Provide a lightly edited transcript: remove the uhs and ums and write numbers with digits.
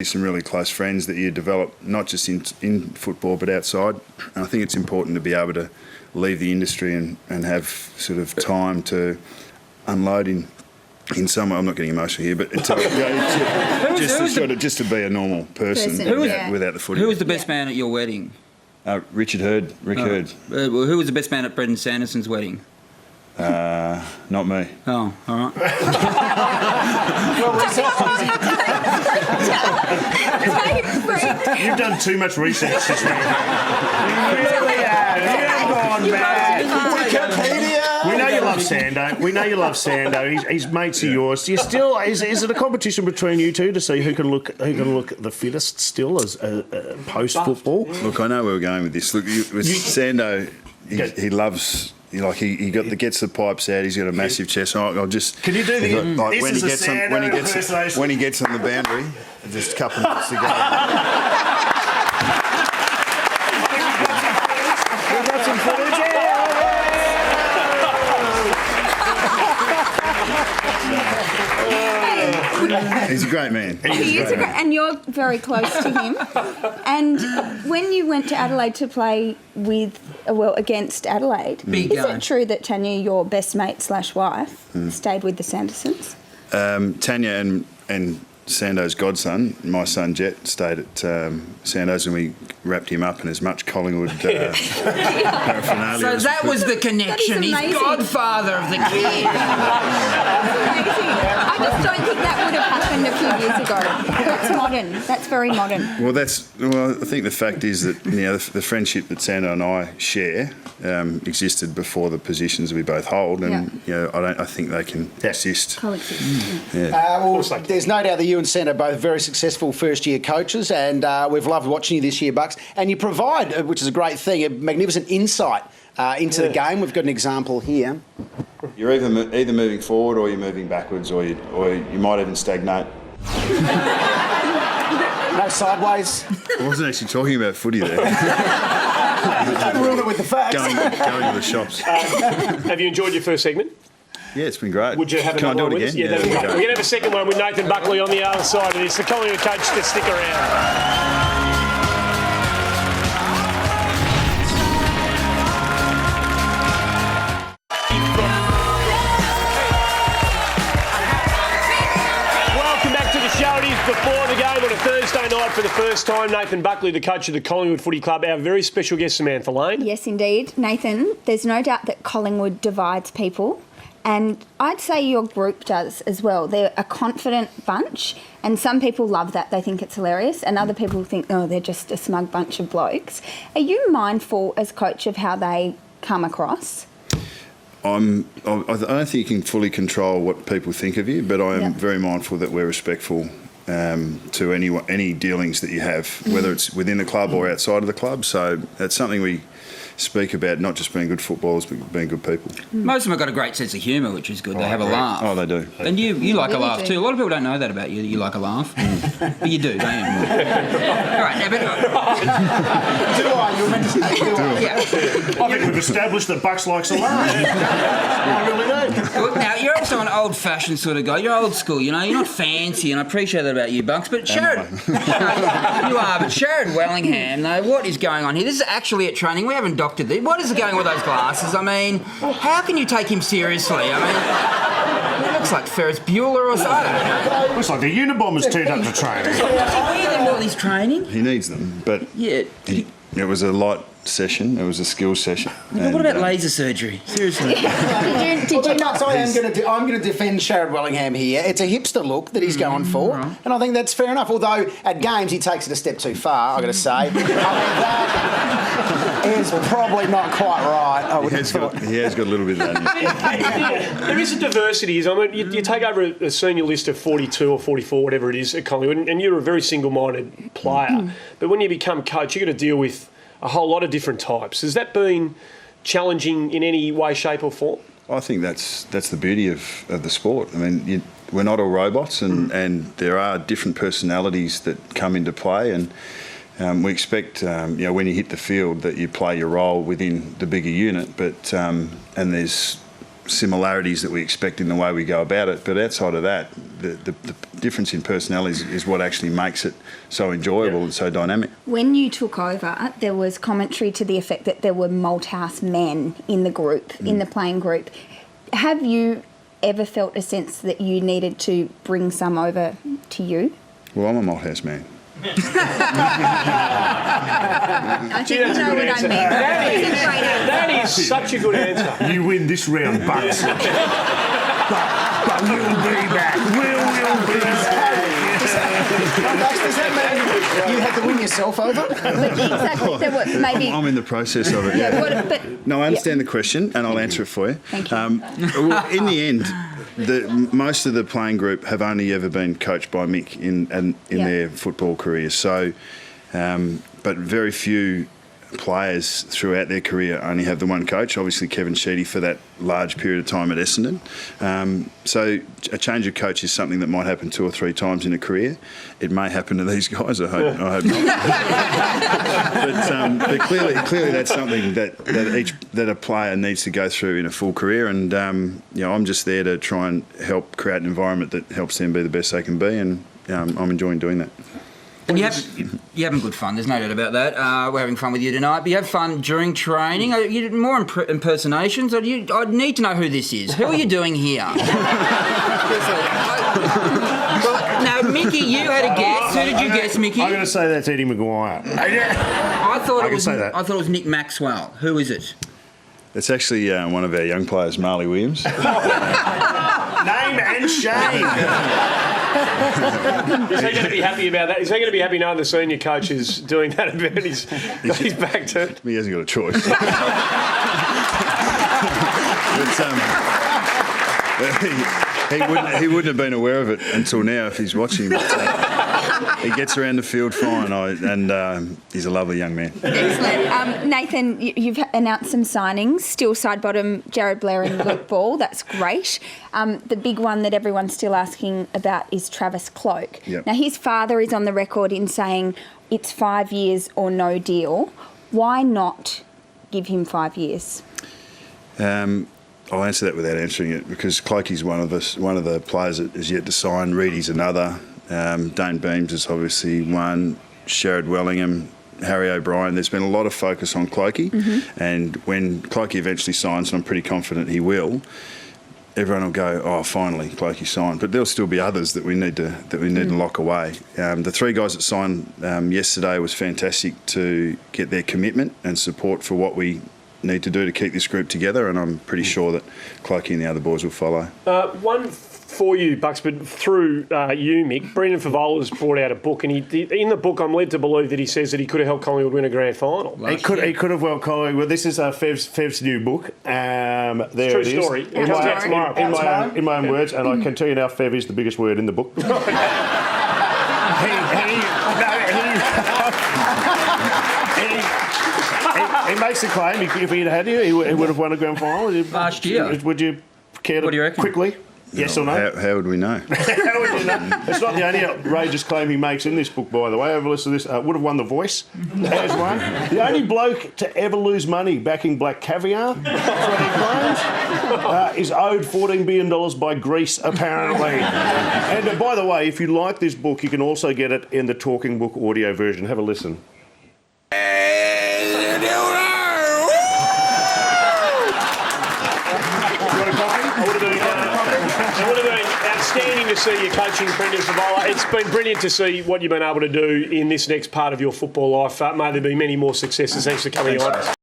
some really close friends that you develop, not just in football but outside. And I think it's important to be able to leave the industry and have sort of time to unload in some way. I'm not getting emotional here, but just to be a normal person without the footy. Who was the best man at your wedding? Rick Hurd. Who was the best man at Brendan Sanderson's wedding? Not me. Oh, all right. You've done too much research this week. You really have. You've gone mad. Wikipedia. We know you love Sando. He's mates of yours. Do you still? Is it a competition between you two to see who can look the fittest still as post football? Look, I know where we're going with this. Look, with Sando, he loves. He gets the pipes out. He's got a massive chest. I'll just. Can you do the? Like when he gets on the boundary, just a couple of minutes to go. We've got some footage here. He's a great man. He is and you're very close to him. And when you went to Adelaide to play against Adelaide, is it true that Tanya, your best mate / wife, stayed with the Sandersons? Tanya and Sando's godson, my son Jet, stayed at Sando's, and we wrapped him up in as much Collingwood paraphernalia. So that was the connection. He's godfather of the kid. I just don't think that would have happened a few years ago. That's modern. That's very modern. Well, I think the fact is that the friendship that Sando and I share existed before the positions we both hold, and I think they can exist. There's no doubt that you and Sando are both very successful first-year coaches, and we've loved watching you this year, Bucks. And you provide, which is a great thing, a magnificent insight into the game. We've got an example here. You're either moving forward or you're moving backwards, or you might even stagnate. No sideways. I wasn't actually talking about footy there. Don't ruin it with the facts. Going to the shops. Have you enjoyed your first segment? Yeah, it's been great. Would you have another one with us? Yeah, we're going to have a second one with Nathan Buckley on the other side of this. The Collingwood coach to stick around. Before the game on a Thursday night for the first time, Nathan Buckley, the coach of the Collingwood Footy Club, our very special guest, Samantha Lane. Yes, indeed. Nathan, there's no doubt that Collingwood divides people, and I'd say your group does as well. They're a confident bunch, and some people love that. They think it's hilarious, and other people think, oh, they're just a smug bunch of blokes. Are you mindful as coach of how they come across? I don't think you can fully control what people think of you, but I am very mindful that we're respectful to any dealings that you have, whether it's within the club or outside of the club. So that's something we speak about, not just being good footballers, but being good people. Most of them have got a great sense of humour, which is good. They have a laugh. Oh, they do. And you like a laugh too. A lot of people don't know that about you, that you like a laugh. But you do, don't you? All right, now, Do I? You're meant to say do I? Yeah. I think we've established that Bucks likes a laugh. I really do. Look, now, you're also an old-fashioned sort of guy. You're old school, you know. You're not fancy, and I appreciate that about you, Bucks. But Sherrod... you are, but Sherrod Wellingham, though, what is going on here? This is actually at training. We haven't doctored this. What is going with those glasses? I mean, how can you take him seriously? I mean, he looks like Ferris Bueller or something. Looks like the Unabomber's turned up to training. Do you think all his training? He needs them, but it was a light session. It was a skills session. Yeah, what about laser surgery? Seriously. Did you not? I'm going to defend Sherrod Wellingham here. It's a hipster look that he's going for, and I think that's fair enough. Although at games he takes it a step too far, I've got to say. I mean, that is probably not quite right. He has got a little bit of that. There is a diversity. I mean, you take over a senior list of 42 or 44, whatever it is, at Collingwood, and you're a very single-minded player. But when you become coach, you've got to deal with a whole lot of different types. Has that been challenging in any way, shape or form? I think that's the beauty of the sport. I mean, we're not all robots, and there are different personalities that come into play, and we expect, when you hit the field that you play your role within the bigger unit, but and there's similarities that we expect in the way we go about it. But outside of that, the difference in personalities is what actually makes it so enjoyable and so dynamic. When you took over, there was commentary to the effect that there were Malthouse men in the group, in the playing group. Have you ever felt a sense that you needed to bring some over to you? Well, I'm a Malthouse man. I think you know what I mean. That's a great answer. That is such a good answer. You win this round, Bucks. but we'll be back. We'll be back. Does that mean you had to win yourself over? But exactly, there were maybe. I'm in the process of it. Yeah. But No, I understand the question, and I'll answer it for you. Thank you. Well, in the end, most of the playing group have only ever been coached by Mick in their football careers. So, but very few players throughout their career only have the one coach. Obviously, Kevin Sheedy for that large period of time at Essendon. So a change of coach is something that might happen 2 or 3 times in a career. It may happen to these guys. I hope not. but clearly, that's something that a player needs to go through in a full career. And I'm just there to try and help create an environment that helps them be the best they can be. And I'm enjoying doing that. And you're having good fun, there's no doubt about that. We're having fun with you tonight, but you have fun during training. Are you doing more impersonations? I'd need to know who this is. Who are you doing here? Now, Mickey, you had a guess. Who did you guess, Mickey? I'm going to say that's Eddie Maguire. I thought it was Nick Maxwell. Who is it? It's actually one of our young players, Marley Williams. Name and shame. Is he going to be happy about that? Is he going to be happy knowing the senior coach is doing that about his back to? He hasn't got a choice. He wouldn't have been aware of it until now if he's watching. But, he gets around the field fine, and he's a lovely young man. Excellent. Nathan, you've announced some signings. Still side bottom, Jared Blair and Luke Ball. That's great. The big one that everyone's still asking about is Travis Cloke. Yep. Now, his father is on the record in saying it's 5 years or no deal. Why not give him 5 years? I'll answer that without answering it because Clokey's one of the players that is yet to sign. Reedy's another. Dane Beams is obviously one. Sherrod Wellingham, Harry O'Brien. There's been a lot of focus on Clokey, and when Clokey eventually signs, and I'm pretty confident he will, everyone will go, "Oh, finally, Clokey signed." But there'll still be others that we need to lock away. The 3 guys that signed yesterday was fantastic to get their commitment and support for what we need to do to keep this group together, and I'm pretty sure that Clokey and the other boys will follow. One for you, Bucks, but through you, Mick, Brendan Favola's brought out a book, and in the book I'm led to believe that he says that he could have helped Collingwood win a grand final. He could have helped Collingwood. Well, this is Fev's new book. There True it is. story. It comes out tomorrow. In my own words, and I can tell you now, Fev is the biggest word in the book. He makes the claim, if he'd had you, he would have won a grand final. Last year. Would you care to What do you reckon? quickly? Yes or no? How would we know? How would you know? It's not the only outrageous claim he makes in this book, by the way. Have a listen to this. Would have won The Voice as one. The only bloke to ever lose money backing black caviar, that's what he claims, is owed $14 billion by Greece, apparently. And by the way, if you like this book, you can also get it in the Talking Book audio version. Have a listen. It would have been outstanding to see you coaching Brendan Favola. It's been brilliant to see what you've been able to do in this next part of your football life. May there be many more successes. Thanks for coming on.